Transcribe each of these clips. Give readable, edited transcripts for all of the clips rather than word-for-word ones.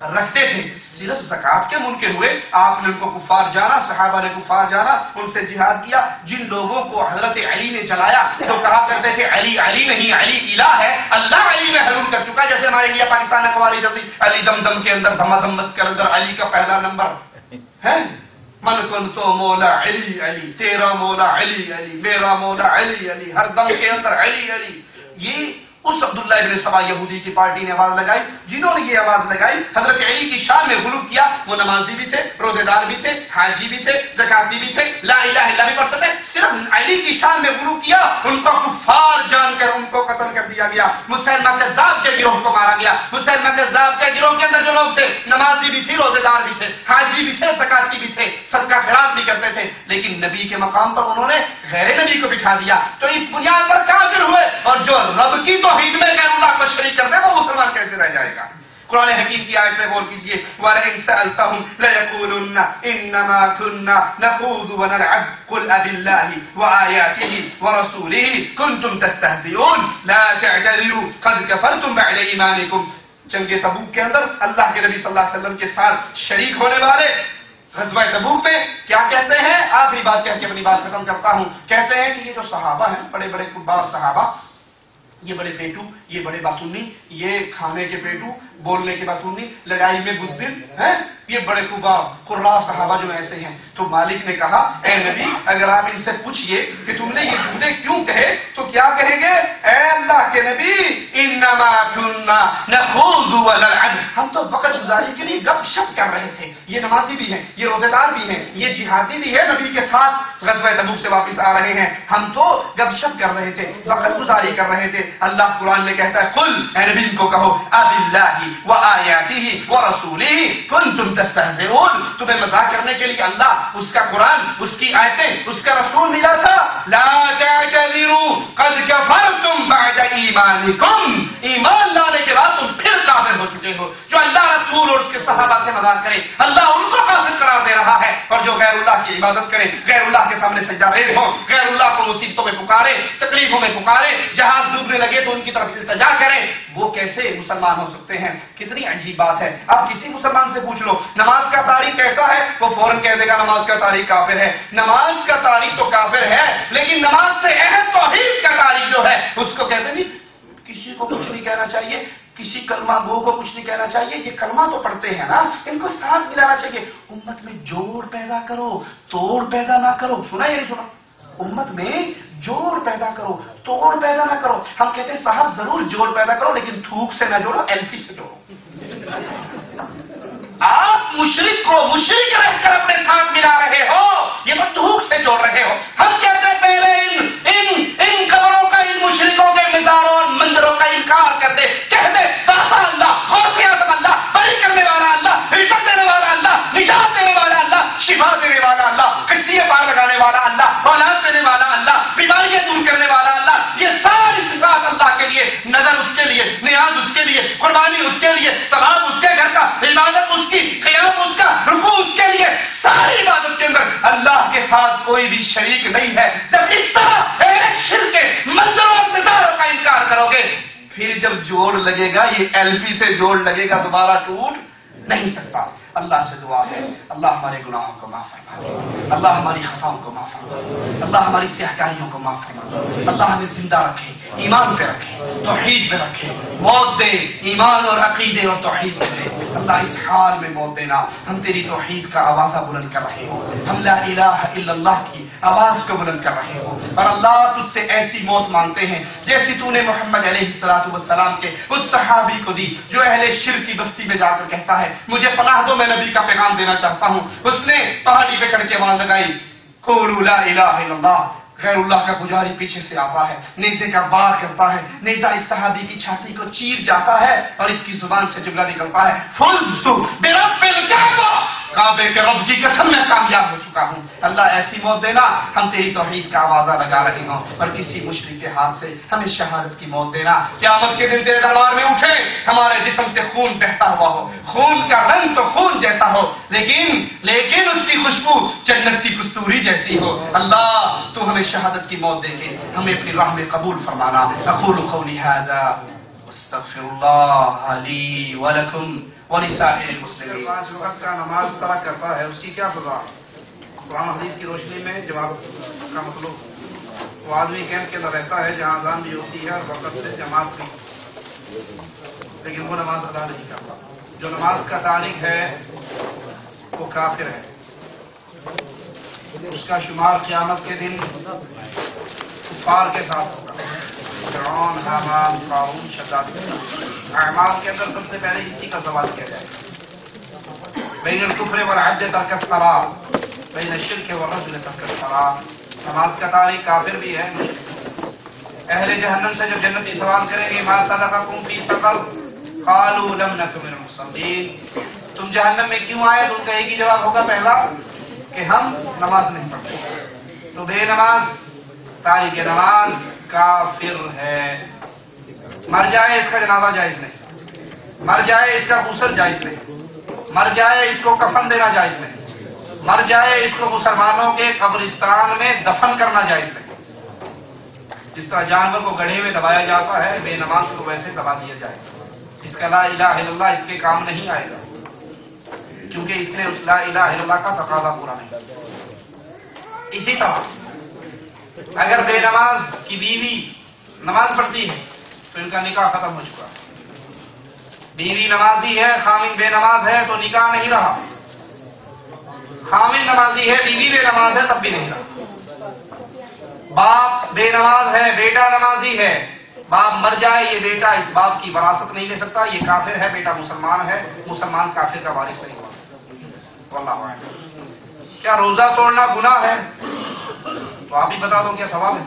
رکھتے تھے، صرف زکات کے منکر ہوئے، آپ نے ان کو کفار جانا، صحابہ نے کفار جانا، ان سے جہاد کیا۔ جن لوگوں کو حضرت علی نے جلایا تو کہا کرتے تھے علی علی نہیں، علی الہ ہے، اللہ علی میں حلول کر چکا، جیسے ہمارے انڈیا پاکستان میں قوالی چلتی علی دم دم کے اندر دھما دم مس کے اندر علی کا پہلا نمبر ہے، من کن تو مولا علی علی، تیرا مولا علی علی، میرا مولا علی علی، ہر دم کے اندر علی علی۔ یہ اس عبداللہ ابن سبا یہودی کی پارٹی نے آواز لگائی، جنہوں نے یہ آواز لگائی حضرت علی کی شان میں غلو کیا۔ وہ نمازی بھی تھے، روزے دار بھی تھے، حاجی بھی تھے، زکاتی بھی تھے، لا الہ الا اللہ بھی پڑھتے تھے، صرف علی کی شان میں غلو کیا، ان کو کفار جان کر ان کو قتل کر دیا گیا۔ مسیلمہ کذاب کے گروہ کو مارا گیا۔ مسیلمہ کذاب کے گروہ کے اندر جو لوگ تھے، نمازی بھی تھے، روزے دار بھی تھے، حاجی بھی تھے، زکاتی بھی تھے، صدقہ خیرات بھی کرتے تھے، لیکن نبی کے مقام پر انہوں نے غیر نبی کو بٹھا دیا، تو اس بنیاد پر کافر ہوئے۔ اور جو رب کی توحید میں غیر اللہ کو شریک کرتے ہیں وہ مسلمان کیسے رہ جائے گا؟ قرآن حکیم کی آیت میں غور کیجیے، وَلَئِن سَأَلْتَهُمْ لَيَقُولُنَّ إِنَّمَا كُنَّا نَخُوضُ وَنَلْعَبُ قُلْ أَبِاللَّهِ وَآيَاتِهِ وَرَسُولِهِ كُنتُمْ تَسْتَهْزِئُونَ لَا تَعْتَذِرُوا قَدْ كَفَرْتُمْ بَعْدَ إِيمَانِكُمْ۔ جنگ تبوک کے اندر اللہ کے نبی صلی اللہ علیہ وسلم کے ساتھ شریک ہونے والے غزوہ تبوک میں کیا کہتے ہیں؟ آخری بات کہہ کے اپنی بات ختم کرتا ہوں۔ کہتے ہیں کہ یہ جو صحابہ ہیں، بڑے بڑے کبار صحابہ، یہ بڑے پیٹو، یہ بڑے باتونی، یہ کھانے کے پیٹو، بولنے کے باتونی، لڑائی میں بزدل ہیں، یہ بڑے کبار قراء صحابہ جو ایسے ہیں۔ تو مالک نے کہا اے نبی اگر آپ ان سے پوچھئے کہ تم نے یہ جملے کیوں کہے تو کیا کہیں گے؟ اے اللہ کے نبی انما كنا نخوض ونلعب، ہم تو وقت گزاری کے لیے گپ شپ کر رہے تھے۔ یہ نمازی بھی ہیں، یہ روزے دار بھی ہیں، یہ جہادی بھی ہے، نبی کے ساتھ غزوہ تبوک سے واپس آ رہے ہیں، ہم تو گپ شپ کر رہے تھے، وقت گزاری کر رہے تھے۔ اللہ قرآن میں کہتا ہے قل، اے نبی ان کو کہو اباللہ وآیاتہ ورسولہ کنتم تستہزئون، تمہیں مذاق کرنے کے لیے اللہ، اس کا قرآن، اس کی آیتیں، اس کا رسول ملا تھا۔ لا تعتذروا قد کفرتم بعد ایمانکم، ایمان لانے کے بعد تم پھر کافر ہو چکے ہو۔ جو اللہ رسول اور اس کے صحابہ سے مذاق کرے اللہ ان کو کافر قرار دے رہا ہے، اور جو غیر اللہ کی عبادت کرے، غیر اللہ کے سامنے سجدہ ریز ہو، غیر اللہ کو مصیبتوں میں پکارے، تکلیفوں میں پکارے، جہاز ڈوبنے لگے تو ان کی طرف التجا کرے، وہ کیسے مسلمان ہو سکتے ہیں؟ کتنی عجیب بات ہے۔ آپ کسی مسلمان سے پوچھ لو نماز کا تاریخ کیسا ہے، وہ فوراً کہہ دے گا نماز کا تاریخ کافر ہے۔ نماز کا تاریخ تو کافر ہے، لیکن نماز سے اہم توحید کا تاریخ جو ہے اس کو کہتے نہیں، کسی کو کچھ نہیں کہنا چاہیے، کسی کلمہ گو کو کچھ نہیں کہنا چاہیے، یہ کلمہ تو پڑھتے ہیں نا، ان کو ساتھ ملانا چاہیے۔ امت میں جوڑ پیدا کرو، توڑ پیدا نہ کرو۔ سنا یا نہیں سنا؟ امت میں جوڑ پیدا کرو، توڑ پیدا نہ کرو۔ ہم کہتے ہیں صاحب ضرور جوڑ پیدا کرو لیکن تھوک سے نہ جوڑو، ایلفی سے جوڑو۔ آپ مشرک کو مشرک رہ کر اپنے ساتھ ملا رہے ہو، یہ تو تھوک سے جوڑ رہے ہو۔ ہم کہتے ہیں پہلے ان قبروں کا، ان مشرکوں کے مزاروں اور مندروں کا انکار کرتے، کہتے بابا اللہ، غوث اعظم اللہ، بری کرنے والا اللہ، عزت دینے والا اللہ، نجات دینے والا اللہ، شفا دینے والا اللہ، کشتی پار لگانے والا اللہ، اولاد دینے والا اللہ، بیماریاں دور کرنے والا اللہ، یہ ساری صفات اللہ کے لیے، نظر اس کے لیے، نیاز اس کے لیے، قربانی اس کے لیے، ثواب اس کے گھر کا، عبادت اس کی، قیام اس کا، رکوع اس کے لیے، ساری عبادت کے اندر اللہ کے ساتھ کوئی بھی شریک نہیں ہے۔ جب اس طرح ایک شرک کے منظروں اور مزاروں کا انکار کرو گے، پھر جب جوڑ لگے گا، یہ ایلفی سے جوڑ لگے گا، دوبارہ ٹوٹ نہیں سکتا۔ اللہ سے دعا ہے اللہ ہمارے گناہوں کو معاف فرما، اللہ ہماری خطاؤں کو معاف فرما، اللہ ہماری سیاہکاریوں کو معاف فرما، اللہ ہمیں زندہ رکھے، ایمان پہ رکھے، توحید پہ رکھے، موت دے ایمان اور عقیدے اور توحید پہ دے۔ اللہ اس حال میں موت دینا، ہم تیری توحید کا آوازہ بلند کر رہے ہو، ہم لا الہ الا اللہ کی آواز کو بلند کر رہے ہو، اور اللہ تجھ سے ایسی موت مانگتے ہیں جیسی تو نے محمد علیہ السلام کے اس صحابی کو دی جو اہل شرک کی بستی میں جا کر کہتا ہے مجھے پناہ دو، میں نبی کا پیغام دینا چاہتا ہوں۔ اس نے پہاڑی پہ چڑھ کے آواز لگائی قولوا لا الہ الا اللہ۔ غیر اللہ کا پجاری پیچھے سے آتا ہے، نیزے کا وار کرتا ہے، نیزہ اس صحابی کی چھاتی کو چیر جاتا ہے اور اس کی زبان سے جملہ نکلتا ہے فزت برب الکعبہ، کعبے کے رب کی قسم میں کامیاب ہو چکا ہوں۔ اللہ ایسی موت دینا ہم تیری توحید کا آوازہ لگا رہے ہوں، اور کسی مشرک کے ہاتھ سے ہمیں شہادت کی موت دینا، قیامت کے دن تیرے دربار میں اٹھے، ہمارے جسم سے خون بہتا ہوا ہو، خون کا رنگ تو خون جیسا ہو لیکن اس کی خوشبو جنت کی کستوری جیسی ہو۔ اللہ تو ہمیں شہادت کی موت دے کے ہمیں اپنی راہ میں قبول فرمانا۔ اقول قولی ھذا واستغفر اللہ لی ولکم ولسائر المسلمین۔ 5 وقت کا نماز ترک کرتا ہے اس کی کیا سزا؟ قرآن حدیث کی روشنی میں جواب کا مطلب وہ آدمی کیمپ کے اندر رہتا ہے جہاں اذان بھی ہوتی ہے اور وقت سے جماعت بھی، لیکن وہ نماز ادا نہیں کرتا۔ جو نماز کا تارک ہے وہ کافر ہے، اس کا شمار قیامت کے دن کفار کے ساتھ ہوگا۔ فرعون، حامان، قارون، شداد اعمال کے اندر سب سے پہلے اسی کا سوال کیا جائے گا۔ بین الکفر والعبد ترک الصلاۃ، بین الشرک والرجل ترک الصلاۃ۔ نماز کا تارک کافر بھی ہے۔ اہل جہنم سے جب جنتی سوال کریں گے ما سلککم فی سقر قالوا لم نک من المصلین، تم جہنم میں کیوں آئے؟ تو ان کا ایک ہی جواب ہوگا، پہلا کہ ہم نماز نہیں پڑھتے۔ تو بے نماز، تارک نماز کافر ہے۔ مر جائے اس کا جنازہ جائز نہیں، مر جائے اس کا غسل جائز نہیں، مر جائے اس کو کفن دینا جائز نہیں، مر جائے اس کو مسلمانوں کے قبرستان میں دفن کرنا جائز نہیں۔ جس طرح جانور کو گڑھے میں دبایا جاتا ہے، بے نماز کو ویسے دبا دیا جائے گا۔ اس کا لا الہ الا اللہ اس کے کام نہیں آئے گا، کیونکہ اس نے اس لا الہ الا اللہ کا تقاضا پورا نہیں کیا۔ اسی طرح اگر بے نماز کی بیوی نماز پڑھتی ہے تو ان کا نکاح ختم ہو چکا۔ بیوی نمازی ہے، خامن بے نماز ہے تو نکاح نہیں رہا۔ خامن نمازی ہے، بیوی بے نماز ہے، تب بھی نہیں رہا۔ باپ بے نماز ہے، بیٹا نمازی ہے، باپ مر جائے یہ بیٹا اس باپ کی وراثت نہیں لے سکتا، یہ کافر ہے، بیٹا مسلمان ہے، مسلمان کافر کا وارث نہیں ہوا۔ واللہ اعلم۔ کیا روزہ توڑنا گناہ ہے؟ تو آپ ہی بتا دو، کیا ثواب ہے؟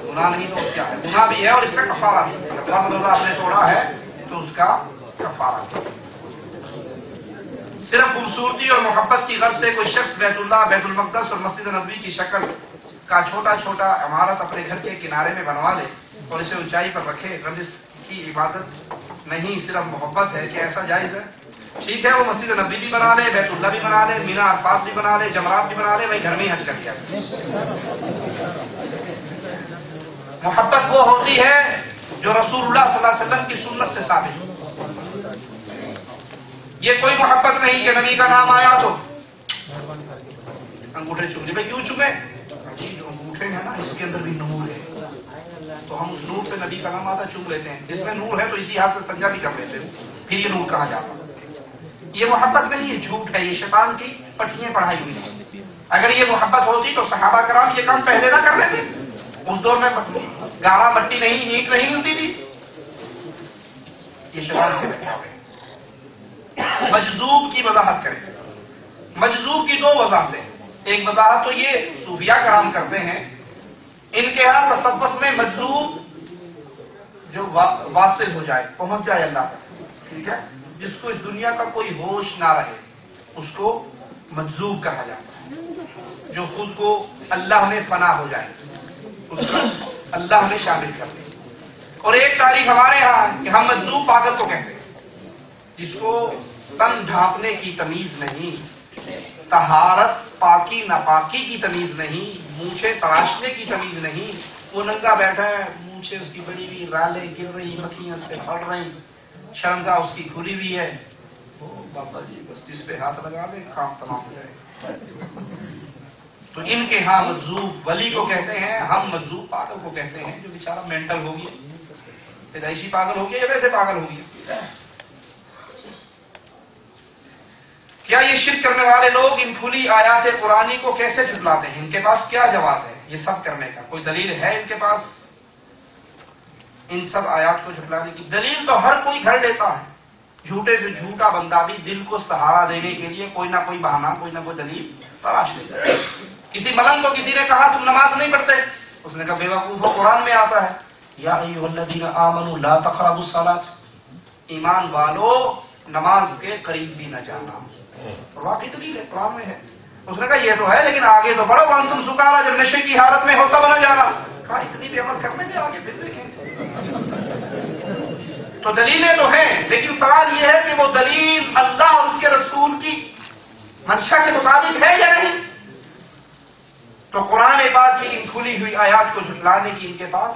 گناہ نہیں تو کیا ہے؟ گناہ بھی ہے اور اس کا کفارہ بھی ہے۔ فرض روزہ آپ نے توڑا ہے تو اس کا کفارہ بھی۔ صرف خوبصورتی اور محبت کی غرض سے کوئی شخص بیت اللہ، بیت المقدس اور مسجد نبوی کی شکل کا چھوٹا چھوٹا عمارت اپنے گھر کے کنارے میں بنوا لے اور اسے اونچائی پر رکھے، غرض اس کی عبادت نہیں، صرف محبت ہے، کہ ایسا جائز ہے؟ ٹھیک ہے، وہ مسجد نبوی بھی بنا لے، بیت اللہ بھی بنا لے، مینا عرفات بھی بنا لے، جمرات بھی بنا لے، وہی گھر میں ہی حج کر لیا۔ محبت وہ ہوتی ہے جو رسول اللہ صلی اللہ علیہ وسلم کی سنت سے ثابت ہو۔ یہ کوئی محبت نہیں کہ نبی کا نام آیا تو انگوٹھے چوم لیے۔ بھائی کیوں چومے؟ جو انگوٹھے ہیں نا اس کے اندر بھی نور ہے، تو ہم اس نور پہ نبی کا نام آتا چوم لیتے ہیں۔ اس میں نور ہے تو اسی ہاتھ سے سنجا بھی کر لیتے ہیں، پھر یہ نور کہا جاتا۔ یہ محبت نہیں، یہ جھوٹ ہے، یہ شیطان کی پٹھیاں پڑھائی ہوئی ہیں۔ اگر یہ محبت ہوتی تو صحابہ کرام یہ کام پہلے نہ کر لیتے۔ اس دور میں گاڑا مٹی نہیں، اینٹ نہیں ملتی تھی۔ یہ شیطان کے بہکاوے۔ مجذوب کی وضاحت کریں۔ مجذوب کی 2 وضاحتیں۔ ایک وضاحت تو یہ صوفیاء کرام کرتے ہیں، ان کے ہاں تصوف میں مجذوب جو واصل ہو جائے، پہنچ جائے اللہ تک، ٹھیک ہے، جس کو اس دنیا کا کوئی ہوش نہ رہے، اس کو مجذوب کہا جاتا ہے۔ جو خود کو اللہ میں فنا ہو جائے، اس کو اللہ میں شامل کر دیں۔ اور ایک تاریخ ہمارے ہاں کہ ہم مجذوب پاگل کو کہتے ہیں، جس کو تن ڈھانپنے کی تمیز نہیں، طہارت پاکی ناپاکی کی تمیز نہیں، مونچھیں تراشنے کی تمیز نہیں۔ وہ ننگا بیٹھا ہے، مونچھیں اس کی بڑی ہوئی، رالیں گر رہی، مکھیاں اس پہ پڑ رہی، شرمگاہ اس کی کھلی ہوئی ہے۔ بابا جی بس جس پہ ہاتھ لگا دیں کام تمام ہو جائے۔ تو ان کے ہاں مجذوب ولی کو کہتے ہیں، ہم مجذوب پاگل کو کہتے ہیں، جو بیچارہ مینٹل ہو گیا، پیدائشی پاگل ہو گیا یا ویسے پاگل ہو گیا۔ کیا یہ شرک کرنے والے لوگ ان کھلی آیات قرآنی کو کیسے جھٹلاتے ہیں؟ ان کے پاس کیا جواز ہے یہ سب کرنے کا؟ کوئی دلیل ہے ان کے پاس ان سب آیات کو جھٹلانے کی؟ دلیل تو ہر کوئی گھر لیتا ہے۔ جھوٹے سے جھوٹا بندہ بھی دل کو سہارا دینے کے لیے کوئی نہ کوئی بہانہ، کوئی نہ کوئی دلیل تلاش لیتا ہے۔ کسی ملنگ کو کسی نے کہا تم نماز نہیں پڑھتے، اس نے کہا بے وقوف ہو، قرآن میں آتا ہے یا ایھا الذین آمنوا لا تقربوا الصلاۃ، ایمان والو نماز کے قریب بھی نہ جانا۔ واقعی دلیل ہے، قرآن میں ہے۔ اس نے کہا یہ تو ہے لیکن آگے تو پڑھو وانتم سکارا، جب نشے کی حالت میں ہو تب نہ جانا۔ کہا اتنی بھی عمل کرنے میں آگے پھر دیکھیں۔ تو دلیلیں تو ہیں لیکن سوال یہ ہے کہ وہ دلیل اللہ اور اس کے رسول کی منشا کے مطابق ہے یا نہیں؟ تو قرآن پاک کی ان کھلی ہوئی آیات کو جھٹلانے کی ان کے پاس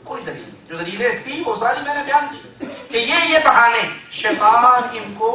کوئی دلیل نہیں. جو دلیلیں تھی وہ ساری میں نے بیان کی کہ یہ بہانے شیطان ان کو